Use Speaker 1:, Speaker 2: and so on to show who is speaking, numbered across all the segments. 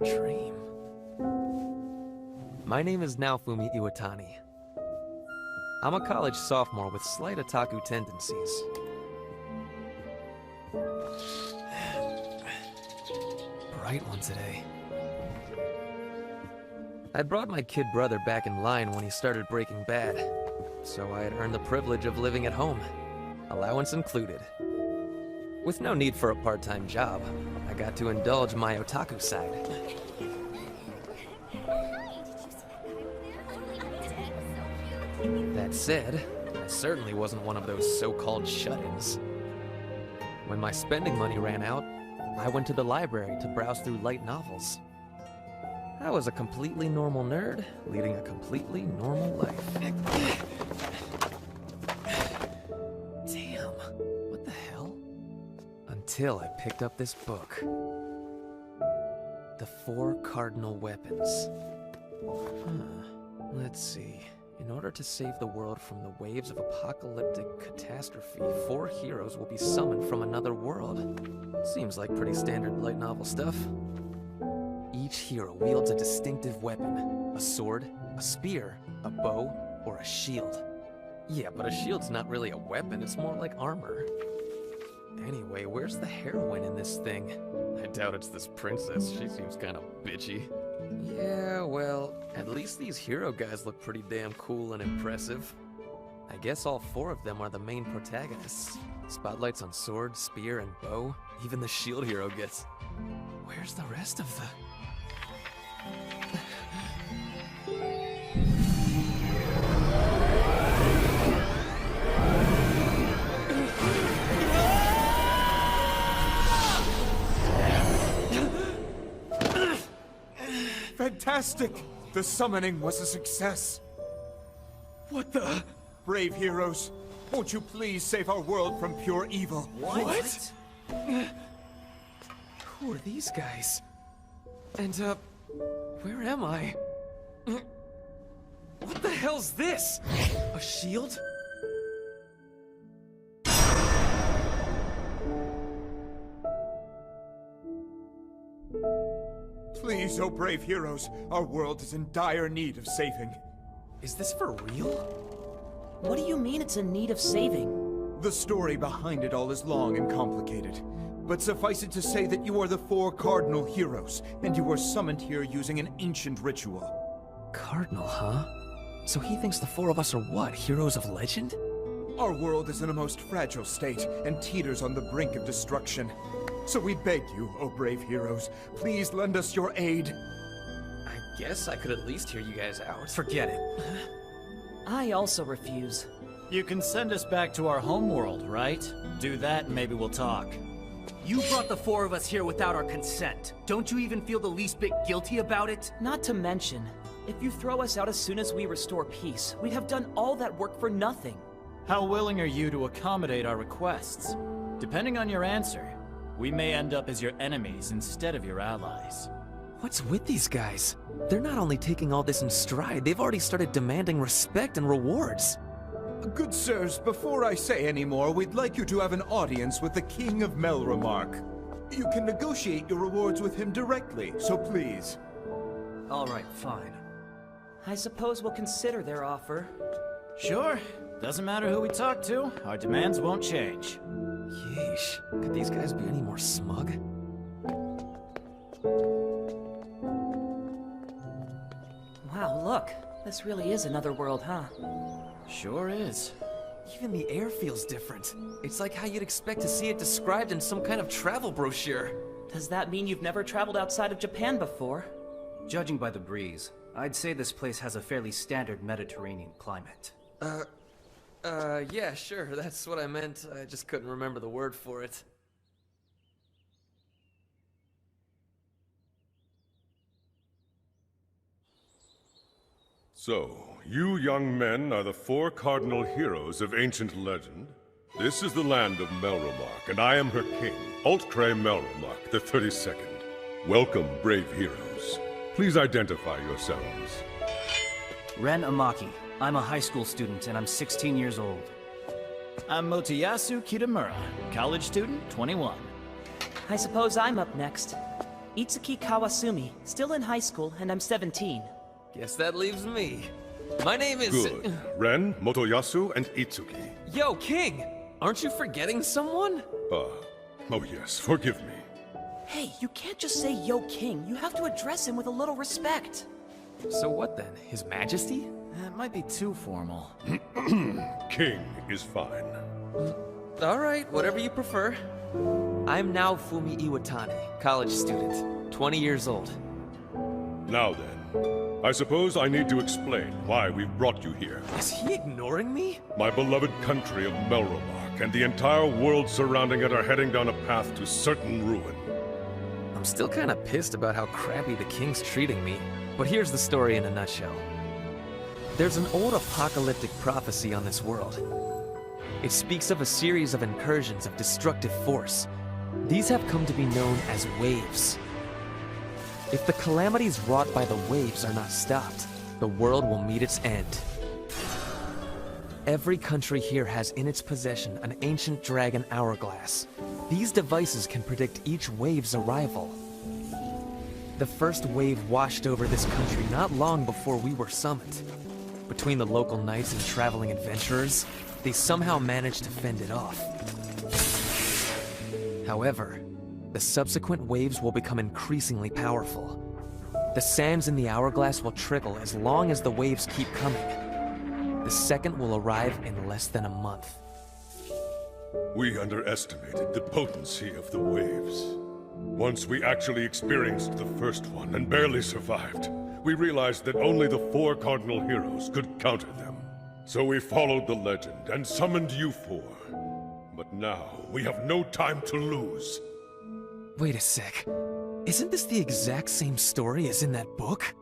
Speaker 1: dream. My name is Naofumi Iwatani. I'm a college sophomore with slight otaku tendencies. Bright one today. I brought my kid brother back in line when he started Breaking Bad, so I had earned the privilege of living at home, allowance included. With no need for a part-time job, I got to indulge my otaku side. That said, I certainly wasn't one of those so-called shut-ins. When my spending money ran out, I went to the library to browse through light novels. I was a completely normal nerd, leading a completely normal life. Damn, what the hell? Until I picked up this book. The 4 Cardinal Weapons. Let's see. In order to save the world from the waves of apocalyptic catastrophe, 4 heroes will be summoned from another world. Seems like pretty standard light novel stuff. Each hero wields a distinctive weapon. A sword, a spear, a bow, or a shield. Yeah, but a shield's not really a weapon, it's more like armor. Anyway, where's the heroine in this thing? I doubt it's this princess, she seems kinda bitchy. Yeah, well, at least these hero guys look pretty damn cool and impressive. I guess all 4 of them are the main protagonists. Spotlights on sword, spear, and bow. Even the shield hero gets... Where's the rest of the...
Speaker 2: Fantastic! The summoning was a success. What the? Brave heroes, won't you please save our world from pure evil?
Speaker 1: What? Who are these guys? And, where am I? What the hell's this? A shield?
Speaker 2: Please, oh brave heroes, our world is in dire need of saving.
Speaker 1: Is this for real?
Speaker 3: What do you mean it's in need of saving?
Speaker 2: The story behind it all is long and complicated, but suffice it to say that you are the 4 cardinal heroes, and you were summoned here using an ancient ritual.
Speaker 1: Cardinal, huh? So he thinks the 4 of us are what, heroes of legend?
Speaker 2: Our world is in a most fragile state, and teeters on the brink of destruction. So we beg you, oh brave heroes, please lend us your aid.
Speaker 1: I guess I could at least hear you guys out. Forget it.
Speaker 3: I also refuse.
Speaker 4: You can send us back to our homeworld, right? Do that and maybe we'll talk.
Speaker 5: You brought the 4 of us here without our consent. Don't you even feel the least bit guilty about it?
Speaker 3: Not to mention, if you throw us out as soon as we restore peace, we'd have done all that work for nothing.
Speaker 4: How willing are you to accommodate our requests? Depending on your answer, we may end up as your enemies instead of your allies.
Speaker 1: What's with these guys? They're not only taking all this in stride, they've already started demanding respect and rewards.
Speaker 2: Good sirs, before I say any more, we'd like you to have an audience with the King of Melremark. You can negotiate your rewards with him directly, so please.
Speaker 5: All right, fine.
Speaker 3: I suppose we'll consider their offer.
Speaker 4: Sure. Doesn't matter who we talk to, our demands won't change.
Speaker 1: Yeesh, could these guys be any more smug?
Speaker 3: Wow, look. This really is another world, huh?
Speaker 4: Sure is.
Speaker 1: Even the air feels different. It's like how you'd expect to see it described in some kind of travel brochure.
Speaker 3: Does that mean you've never traveled outside of Japan before?
Speaker 5: Judging by the breeze, I'd say this place has a fairly standard Mediterranean climate.
Speaker 1: Yeah, sure, that's what I meant. I just couldn't remember the word for it.
Speaker 6: So, you young men are the 4 cardinal heroes of ancient legend. This is the land of Melremark, and I am her king, Altcray Melremark, the 32nd. Welcome, brave heroes. Please identify yourselves.
Speaker 5: Ren Amaki. I'm a high school student, and I'm 16 years old.
Speaker 4: I'm Motoyasu Kitamura, college student, 21.
Speaker 3: I suppose I'm up next. Itsuki Kawasumi, still in high school, and I'm 17.
Speaker 1: Guess that leaves me. My name is...
Speaker 6: Good. Ren, Motoyasu, and Itsuki.
Speaker 1: Yo, King! Aren't you forgetting someone?
Speaker 6: Oh yes, forgive me.
Speaker 3: Hey, you can't just say Yo King. You have to address him with a little respect.
Speaker 1: So what then? His Majesty?
Speaker 4: That might be too formal.
Speaker 6: King is fine.
Speaker 1: Alright, whatever you prefer. I'm now Fumi Iwatani, college student, 20 years old.
Speaker 6: Now then, I suppose I need to explain why we've brought you here.
Speaker 1: Is he ignoring me?
Speaker 6: My beloved country of Melromark and the entire world surrounding it are heading down a path to certain ruin.
Speaker 1: I'm still kinda pissed about how crappy the King's treating me, but here's the story in a nutshell. There's an old apocalyptic prophecy on this world. It speaks of a series of incursions of destructive force. These have come to be known as waves. If the calamities wrought by the waves are not stopped, the world will meet its end. Every country here has in its possession an ancient dragon hourglass. These devices can predict each wave's arrival. The first wave washed over this country not long before we were summoned. Between the local knights and traveling adventurers, they somehow managed to fend it off. However, the subsequent waves will become increasingly powerful. The sands in the hourglass will trickle as long as the waves keep coming. The second will arrive in less than a month.
Speaker 6: We underestimated the potency of the waves. Once we actually experienced the first one and barely survived, we realized that only the 4 cardinal heroes could counter them. So we followed the legend and summoned you 4. But now, we have no time to lose.
Speaker 1: Wait a sec. Isn't this the exact same story as in that book?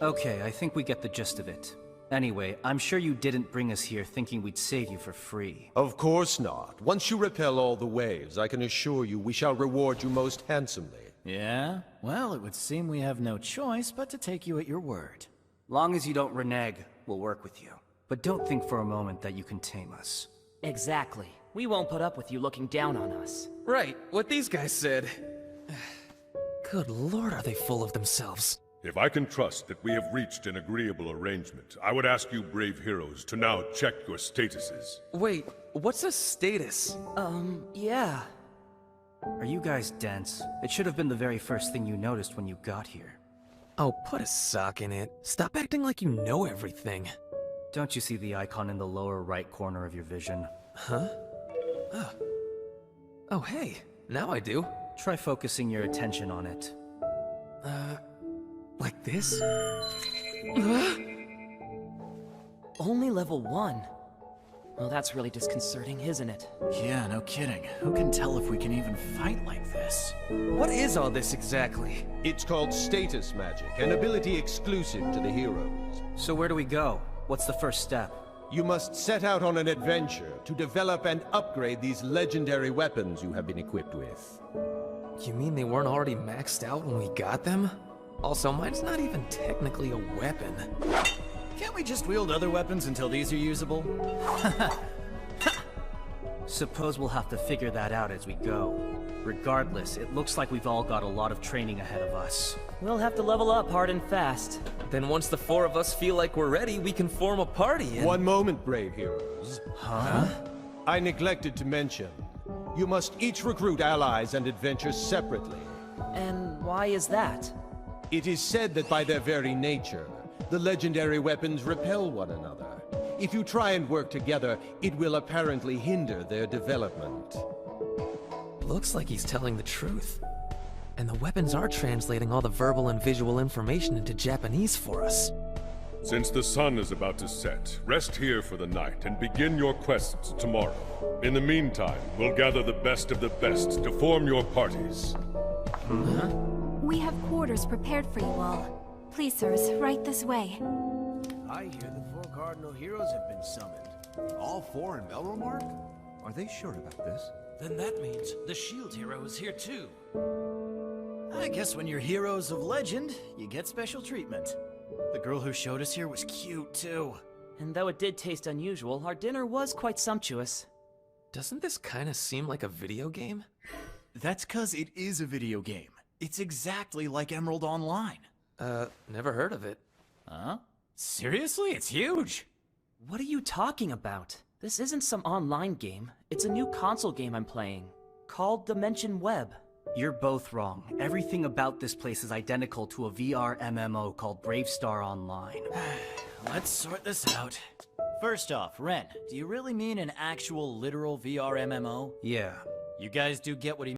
Speaker 5: Okay, I think we get the gist of it. Anyway, I'm sure you didn't bring us here thinking we'd save you for free.
Speaker 7: Of course not. Once you repel all the waves, I can assure you we shall reward you most handsomely.
Speaker 4: Yeah? Well, it would seem we have no choice but to take you at your word.
Speaker 5: Long as you don't renege, we'll work with you. But don't think for a moment that you can tame us.
Speaker 3: Exactly. We won't put up with you looking down on us.
Speaker 1: Right, what these guys said. Good lord, are they full of themselves.
Speaker 6: If I can trust that we have reached an agreeable arrangement, I would ask you brave heroes to now check your statuses.
Speaker 1: Wait, what's a status?
Speaker 3: Yeah.
Speaker 5: Are you guys dense? It should have been the very first thing you noticed when you got here.
Speaker 1: Oh, put a sock in it. Stop acting like you know everything.
Speaker 5: Don't you see the icon in the lower right corner of your vision?
Speaker 1: Huh? Oh, hey, now I do.
Speaker 5: Try focusing your attention on it.
Speaker 1: Like this?
Speaker 3: Only level 1. Well, that's really disconcerting, isn't it?
Speaker 4: Yeah, no kidding. Who can tell if we can even fight like this?
Speaker 1: What is all this exactly?
Speaker 7: It's called status magic, an ability exclusive to the heroes.
Speaker 5: So where do we go? What's the first step?
Speaker 7: You must set out on an adventure to develop and upgrade these legendary weapons you have been equipped with.
Speaker 1: You mean they weren't already maxed out when we got them? Also, mine's not even technically a weapon.
Speaker 4: Can't we just wield other weapons until these are usable?
Speaker 5: Suppose we'll have to figure that out as we go. Regardless, it looks like we've all got a lot of training ahead of us.
Speaker 3: We'll have to level up hard and fast.
Speaker 1: Then once the 4 of us feel like we're ready, we can form a party and...
Speaker 7: One moment, brave heroes.
Speaker 1: Huh?
Speaker 7: I neglected to mention, you must each recruit allies and adventure separately.
Speaker 3: And why is that?
Speaker 7: It is said that by their very nature, the legendary weapons repel one another. If you try and work together, it will apparently hinder their development.
Speaker 1: Looks like he's telling the truth. And the weapons are translating all the verbal and visual information into Japanese for us.
Speaker 6: Since the sun is about to set, rest here for the night and begin your quests tomorrow. In the meantime, we'll gather the best of the best to form your parties.
Speaker 8: We have quarters prepared for you all. Please, sirs, right this way.
Speaker 9: I hear the 4 cardinal heroes have been summoned. All 4 in Melromark?
Speaker 2: Are they sure about this?
Speaker 10: Then that means the shield hero is here too.
Speaker 4: I guess when you're heroes of legend, you get special treatment. The girl who showed us here was cute, too.
Speaker 3: And though it did taste unusual, our dinner was quite sumptuous.
Speaker 1: Doesn't this kinda seem like a video game?
Speaker 4: That's 'cause it is a video game. It's exactly like Emerald Online.
Speaker 1: Never heard of it.
Speaker 4: Huh? Seriously? It's huge!
Speaker 3: What are you talking about? This isn't some online game. It's a new console game I'm playing, called Dimension Web.
Speaker 5: You're both wrong. Everything about this place is identical to a VR MMO called Bravestar Online.
Speaker 4: Let's sort this out. First off, Ren, do you really mean an actual literal VR MMO?
Speaker 5: Yeah.
Speaker 4: You guys do get what he